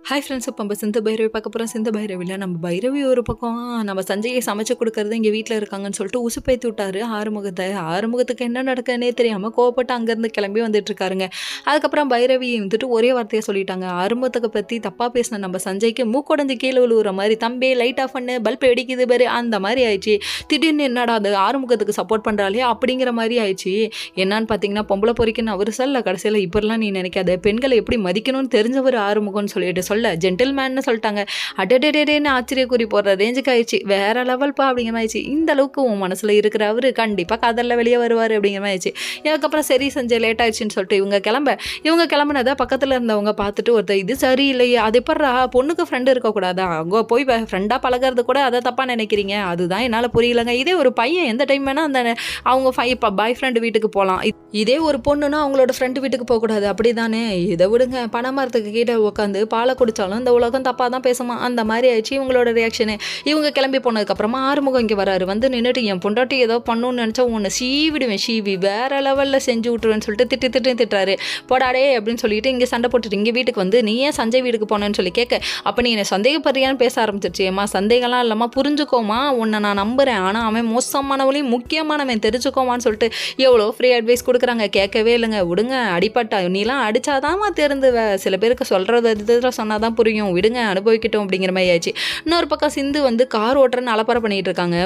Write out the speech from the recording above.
Hi friends, இப்போ நம்ம சிந்து பைரவி பார்க்க போகிறோம். சிந்து பைரவியில் நம்ம பைரவி ஒரு பக்கம் நம்ம சஞ்சயை சமைச்சு கொடுக்கறது இங்கே வீட்டில் இருக்காங்கன்னு சொல்லிட்டு உசுப்பேத்தி விட்டாரு ஆறுமுகத்தை. ஆறுமுகத்துக்கு என்ன நடக்குன்னே தெரியாமல் கோவப்பட்டு அங்கேருந்து கிளம்பி வந்துட்டு இருக்காருங்க. அதுக்கப்புறம் பைரவி வந்துட்டு ஒரே வார்த்தையை சொல்லிட்டாங்க. ஆறுமுகத்தை பற்றி தப்பாக பேசின நம்ம சஞ்சய்க்கு மூக்குடஞ்சி கீழே விழுவுற மாதிரி, தம்பி லைட் ஆஃப் பண்ணு, பல்ப் வெடிக்குது பாரு, அந்த மாதிரி ஆயிடுச்சு. திடீர்னு என்னடா அது ஆறுமுகத்துக்கு சப்போர்ட் பண்ணுறாளே அப்படிங்கிற மாதிரி ஆயிடுச்சு. என்னான்னு பார்த்தீங்கன்னா, பொம்பளை பொறிக்குன்னு அவர் சொல்ல கடைசியில் இப்படிலாம் நீ நினைக்காத, பெண்களை எப்படி மதிக்கணும்னு தெரிஞ்சவர் ஆறுமுகம்னு சொல்லிட்டு சொல்ல ஜென்டில்மேன்னு சொல்லிட்டாங்க. அடடேடேன்னு ஆச்சரியக்குறி போடுற ரேஞ்சுக்கு ஆயிடுச்சு. வேற லெவல்ப்பா அப்படிங்கிற மாதிரி ஆயிடுச்சு. இந்த அளவுக்கு உன் மனசுல இருக்கிற அவரு கண்டிப்பா காதல்ல வெளியே வருவார் அப்படிங்கிற மாதிரி ஆயிடுச்சு. இதுக்கப்புறம் சரி சஞ்சய் லேட் ஆயிடுச்சுன்னு சொல்லிட்டு இவங்க கிளம்புனதை பக்கத்துல இருந்தவங்க பார்த்துட்டு ஒருத்தர் இது சரியில்லையே, அது எப்படா பொண்ணுக்கு ஃப்ரெண்டு இருக்கக்கூடாதா, அங்கே போய் ஃப்ரெண்டா பழகிறது கூட அதை தப்பா நினைக்கிறீங்க, அதுதான் என்னால் புரியலங்க. இதே ஒரு பையன் எந்த டைம் வேணா அந்த அவங்க பாய் ஃப்ரெண்டு வீட்டுக்கு போகலாம். இதே ஒரு பொண்ணுன்னா அவங்களோட ஃப்ரெண்டு வீட்டுக்கு போகக்கூடாது அப்படிதானே. இதை விடுங்க, பனைமரத்துக்கு கீழே உட்காந்து பாலை குடிச்சாலும் இந்த உலகம் தப்பாக தான் பேசுமா, அந்த மாதிரி ஆயிடுச்சு இவங்களோட ரியாக்ஷனு. இவங்க கிளம்பி போனதுக்கப்புறமா ஆறுமுகம் இங்கே வராரு. வந்து நின்றுட்டு என் பொண்டாட்டி ஏதோ பண்ணணும்னு நினச்சா உன்னை சீவிடுவேன், சீவி வேற லெவலில் செஞ்சு விட்டுருவேன்னு சொல்லிட்டு திட்டுறாரு. போடாடே அப்படின்னு சொல்லிட்டு இங்கே சண்டை போட்டுட்டு இங்கே வீட்டுக்கு வந்து நீ ஏன் சஞ்சய் வீட்டுக்கு போனேன்னு சொல்லி கேட்க, அப்போ நீ என்னை சந்தேகப்படுறியான்னு பேச ஆரம்பிச்சிருச்சு. ஏமா சந்தேகம்லாம் இல்லாமல் புரிஞ்சுக்கோமா, உன்னை நான் நம்புகிறேன், ஆனால் அவன் மோசமானவளையும் முக்கியமானவன் தெரிஞ்சுக்கோமான்னு சொல்லிட்டு எவ்வளோ ஃப்ரீ அட்வைஸ் கொடுக்குறாங்க. கேட்கவே இல்லைங்க. விடுங்க, அடிப்பட்டா நீலாம் அடித்தாதாம்மா தெரிந்துவ, சில பேருக்கு சொல்கிறது இதில் சொன்னால் தான் புரியும், விடுங்க அனுபவிக்கட்டும் அப்படிங்கிற மாதிரி ஆயிடுச்சு. இன்னொரு பக்கம் சிந்து வந்து கார் ஓட்டுறன்னு அலப்பறை பண்ணிட்டு இருக்காங்க.